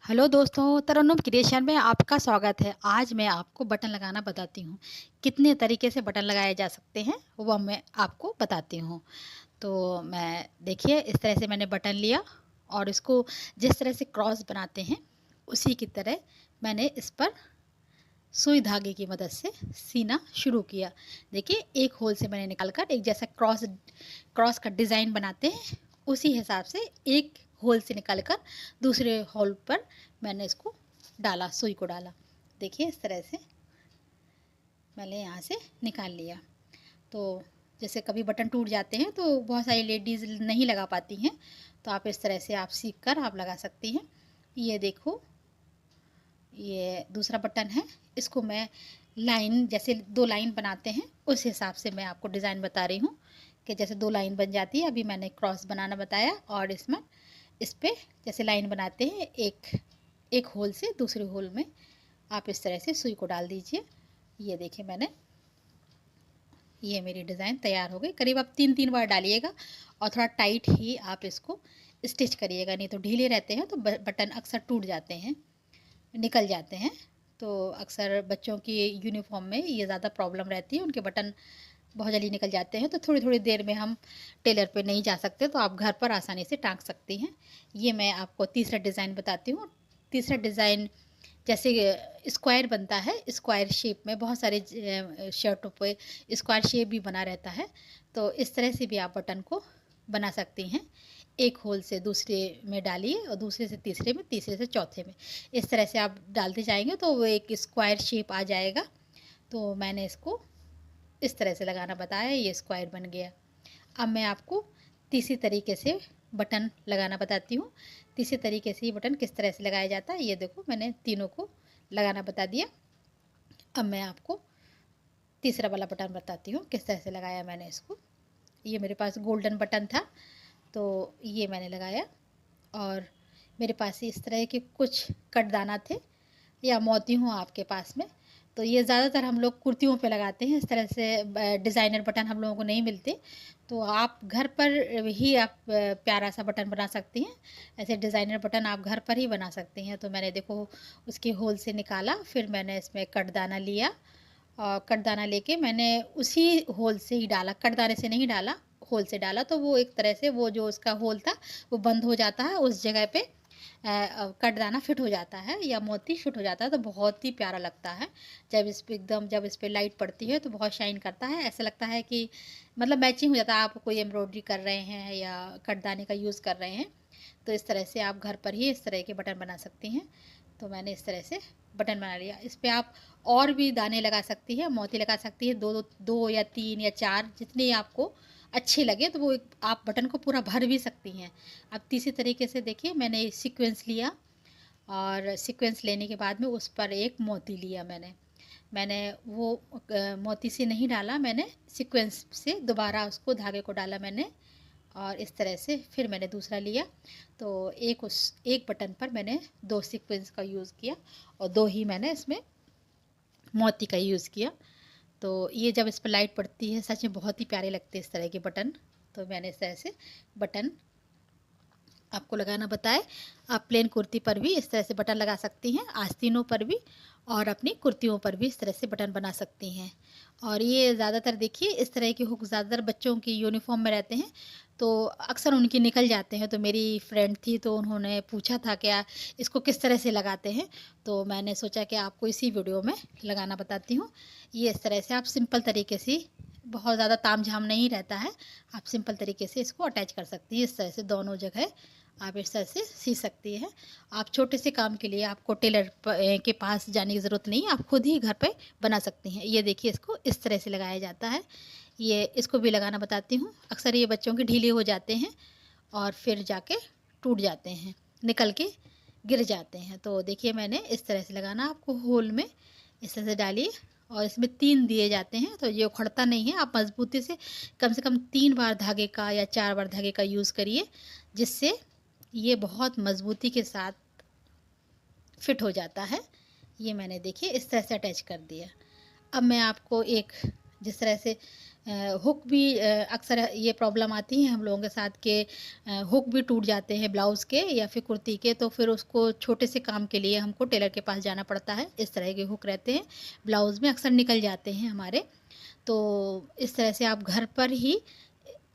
Hello दोस्तों, तरन्नुम creation में आपका स्वागत है। आज मैं आपको बटन लगाना बताती हूँ। कितने तरीके से बटन लगाए जा सकते हैं वो मैं आपको बताती हूँ। तो मैं देखिए इस तरह से मैंने बटन लिया और इसको जिस तरह से क्रॉस बनाते हैं उसी की तरह मैंने इस पर सुई धागे की मदद से सीना शुरू किया। देखिए एक होल से मैंने निकालकर एक जैसा क्रॉस क्रॉस का डिज़ाइन बनाते हैं उसी हिसाब से एक होल से निकालकर दूसरे होल पर मैंने इसको डाला, सुई को डाला। देखिए इस तरह से मैंने यहाँ से निकाल लिया। तो जैसे कभी बटन टूट जाते हैं तो बहुत सारी लेडीज़ नहीं लगा पाती हैं, तो आप इस तरह से आप सीख कर आप लगा सकती हैं। ये देखो, ये दूसरा बटन है। इसको मैं लाइन, जैसे दो लाइन बनाते हैं उस हिसाब से मैं आपको डिज़ाइन बता रही हूँ कि जैसे दो लाइन बन जाती है। अभी मैंने क्रॉस बनाना बताया और इसमें इस पे जैसे लाइन बनाते हैं एक एक होल से दूसरे होल में आप इस तरह से सुई को डाल दीजिए। ये देखिए मैंने, ये मेरी डिज़ाइन तैयार हो गई। करीब आप 3-3 बार डालिएगा और थोड़ा टाइट ही आप इसको स्टिच करिएगा, नहीं तो ढीले रहते हैं तो बटन अक्सर टूट जाते हैं, निकल जाते हैं। तो अक्सर बच्चों की यूनिफॉर्म में ये ज़्यादा प्रॉब्लम रहती है, उनके बटन बहुत जल्दी निकल जाते हैं। तो थोड़ी थोड़ी देर में हम टेलर पे नहीं जा सकते तो आप घर पर आसानी से टाँक सकती हैं। ये मैं आपको तीसरा डिज़ाइन बताती हूँ। तीसरा डिज़ाइन जैसे स्क्वायर बनता है, स्क्वायर शेप में बहुत सारे शर्टों पे स्क्वायर शेप भी बना रहता है। तो इस तरह से भी आप बटन को बना सकती हैं। एक होल से दूसरे में डालिए और दूसरे से तीसरे में, तीसरे से चौथे में। इस तरह से आप डालते जाएंगे तो वो एक स्क्वायर शेप आ जाएगा। तो मैंने इसको इस तरह से लगाना बताया, ये स्क्वायर बन गया। अब मैं आपको तीसरी तरीके से बटन लगाना बताती हूँ। तीसरे तरीके से ये बटन किस तरह से लगाया जाता है, ये देखो मैंने तीनों को लगाना बता दिया। अब मैं आपको तीसरा वाला बटन बताती हूँ किस तरह से लगाया मैंने इसको। ये मेरे पास गोल्डन बटन था तो ये मैंने लगाया, और मेरे पास इस तरह के कुछ कटदाना थे या मोती हूँ आपके पास में, तो ये ज़्यादातर हम लोग कुर्तियों पे लगाते हैं। इस तरह से डिज़ाइनर बटन हम लोगों को नहीं मिलते, तो आप घर पर ही आप प्यारा सा बटन बना सकती हैं। ऐसे डिज़ाइनर बटन आप घर पर ही बना सकती हैं। तो मैंने देखो उसके होल से निकाला, फिर मैंने इसमें कटदाना लिया और कटदाना लेके मैंने उसी होल से ही डाला, कटदाने से नहीं डाला, होल से डाला। तो वो एक तरह से वो जो उसका होल था वो बंद हो जाता है, उस जगह पे कटदाना फिट हो जाता है या मोती फिट हो जाता है, तो बहुत ही प्यारा लगता है। जब इस पे एकदम, जब इस पे लाइट पड़ती है तो बहुत शाइन करता है, ऐसा लगता है कि मतलब मैचिंग हो जाता है। आप कोई एम्ब्रॉयडरी कर रहे हैं या कटदाने का यूज़ कर रहे हैं तो इस तरह से आप घर पर ही इस तरह के बटन बना सकती हैं। तो मैंने इस तरह से बटन बना लिया। इस पे आप और भी दाने लगा सकती हैं, मोती लगा सकती हैं, दो दो दो या तीन या चार, जितने आपको अच्छे लगे तो वो एक आप बटन को पूरा भर भी सकती हैं। अब तीसरे तरीके से देखिए, मैंने सीक्वेंस लिया और सीक्वेंस लेने के बाद में उस पर एक मोती लिया। मैंने मैंने वो मोती से नहीं डाला, मैंने सीक्वेंस से दोबारा उसको धागे को डाला मैंने, और इस तरह से फिर मैंने दूसरा लिया। तो एक बटन पर मैंने दो सीक्वेंस का यूज़ किया और दो ही मैंने इसमें मोती का यूज़ किया। तो ये जब इस पर लाइट पड़ती है सच में बहुत ही प्यारे लगते हैं इस तरह के बटन। तो मैंने इस तरह से बटन आपको लगाना बताए। आप प्लेन कुर्ती पर भी इस तरह से बटन लगा सकती हैं, आस्तीनों पर भी, और अपनी कुर्तियों पर भी इस तरह से बटन बना सकती हैं। और ये ज़्यादातर देखिए इस तरह के हुक ज़्यादातर बच्चों की यूनिफॉर्म में रहते हैं तो अक्सर उनके निकल जाते हैं। तो मेरी फ्रेंड थी तो उन्होंने पूछा था क्या इसको किस तरह से लगाते हैं, तो मैंने सोचा कि आपको इसी वीडियो में लगाना बताती हूँ। ये इस तरह से आप सिंपल तरीके से, बहुत ज़्यादा ताम झाम नहीं रहता है, आप सिंपल तरीके से इसको अटैच कर सकती हैं। इस तरह से दोनों जगह आप इस तरह से सी सकती हैं। आप छोटे से काम के लिए आपको टेलर के पास जाने की ज़रूरत नहीं, आप खुद ही घर पे बना सकती हैं। ये देखिए इसको इस तरह से लगाया जाता है। ये इसको भी लगाना बताती हूँ। अक्सर ये बच्चों के ढीले हो जाते हैं और फिर जाके टूट जाते हैं, निकल के गिर जाते हैं। तो देखिए मैंने इस तरह से लगाना, आपको होल में इस तरह से डालिए और इसमें 3 दिए जाते हैं तो ये उखड़ता नहीं है। आप मज़बूती से कम 3 बार धागे का या 4 बार धागे का यूज़ करिए, जिससे ये बहुत मज़बूती के साथ फिट हो जाता है। ये मैंने देखिए इस तरह से अटैच कर दिया। अब मैं आपको एक, जिस तरह से हुक भी अक्सर ये प्रॉब्लम आती है हम लोगों के साथ कि हुक भी टूट जाते हैं ब्लाउज़ के या फिर कुर्ती के, तो फिर उसको छोटे से काम के लिए हमको टेलर के पास जाना पड़ता है। इस तरह के हुक रहते हैं, ब्लाउज़ में अक्सर निकल जाते हैं हमारे। तो इस तरह से आप घर पर ही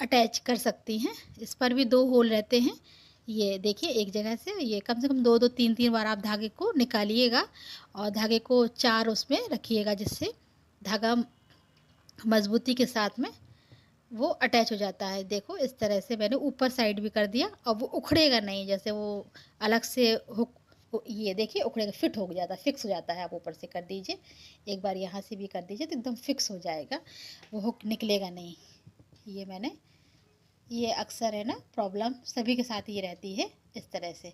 अटैच कर सकती हैं। इस पर भी 2 होल रहते हैं। ये देखिए एक जगह से ये कम से कम 2-2 3-3 बार आप धागे को निकालिएगा और धागे को 4 उसमें रखिएगा, जिससे धागा मज़बूती के साथ में वो अटैच हो जाता है। देखो इस तरह से मैंने ऊपर साइड भी कर दिया और वो उखड़ेगा नहीं, जैसे वो अलग से हुक, ये देखिए उखड़ेगा, फिट हो जाता है, फिक्स हो जाता है। आप ऊपर से कर दीजिए, एक बार यहाँ से भी कर दीजिए तो एकदम फिक्स हो जाएगा, वो हुक निकलेगा नहीं। ये मैंने, ये अक्सर है ना प्रॉब्लम सभी के साथ ये रहती है इस तरह से।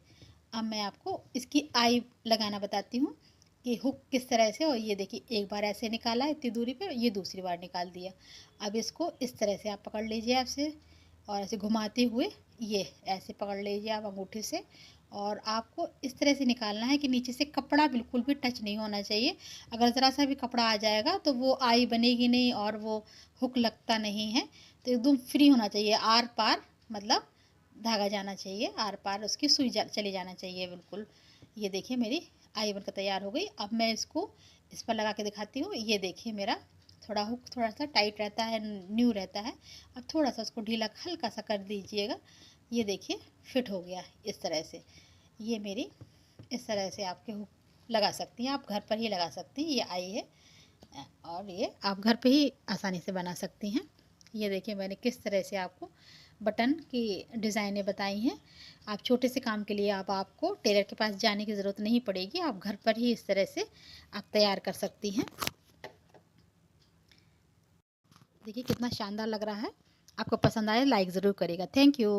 अब मैं आपको इसकी आई लगाना बताती हूँ कि हुक किस तरह से। और ये देखिए एक बार ऐसे निकाला इतनी दूरी पे, ये दूसरी बार निकाल दिया। अब इसको इस तरह से आप पकड़ लीजिए आपसे, और ऐसे घुमाते हुए ये ऐसे पकड़ लीजिए आप अंगूठे से, और आपको इस तरह से निकालना है कि नीचे से कपड़ा बिल्कुल भी टच नहीं होना चाहिए। अगर ज़रा सा भी कपड़ा आ जाएगा तो वो आई बनेगी नहीं और वो हुक लगता नहीं है। तो एकदम फ्री होना चाहिए, आर पार मतलब धागा जाना चाहिए, आर पार उसकी सुई चली जाना चाहिए बिल्कुल। ये देखिए मेरी आई बनकर तैयार हो गई। अब मैं इसको इस पर लगा के दिखाती हूँ। ये देखिए मेरा थोड़ा हुक थोड़ा सा टाइट रहता है, न्यू रहता है। अब थोड़ा सा उसको ढीला हल्का सा कर दीजिएगा। ये देखिए फिट हो गया इस तरह से। ये मेरी इस तरह से आपके हुक लगा सकती हैं, आप घर पर ही लगा सकती हैं। ये आई है और ये आप घर पे ही आसानी से बना सकती हैं। ये देखिए मैंने किस तरह से आपको बटन की डिज़ाइनें बताई हैं। आप छोटे से काम के लिए आप आपको टेलर के पास जाने की ज़रूरत नहीं पड़ेगी, आप घर पर ही इस तरह से आप तैयार कर सकती हैं। देखिए कितना शानदार लग रहा है। आपको पसंद आए लाइक ज़रूर करिएगा। Thank you.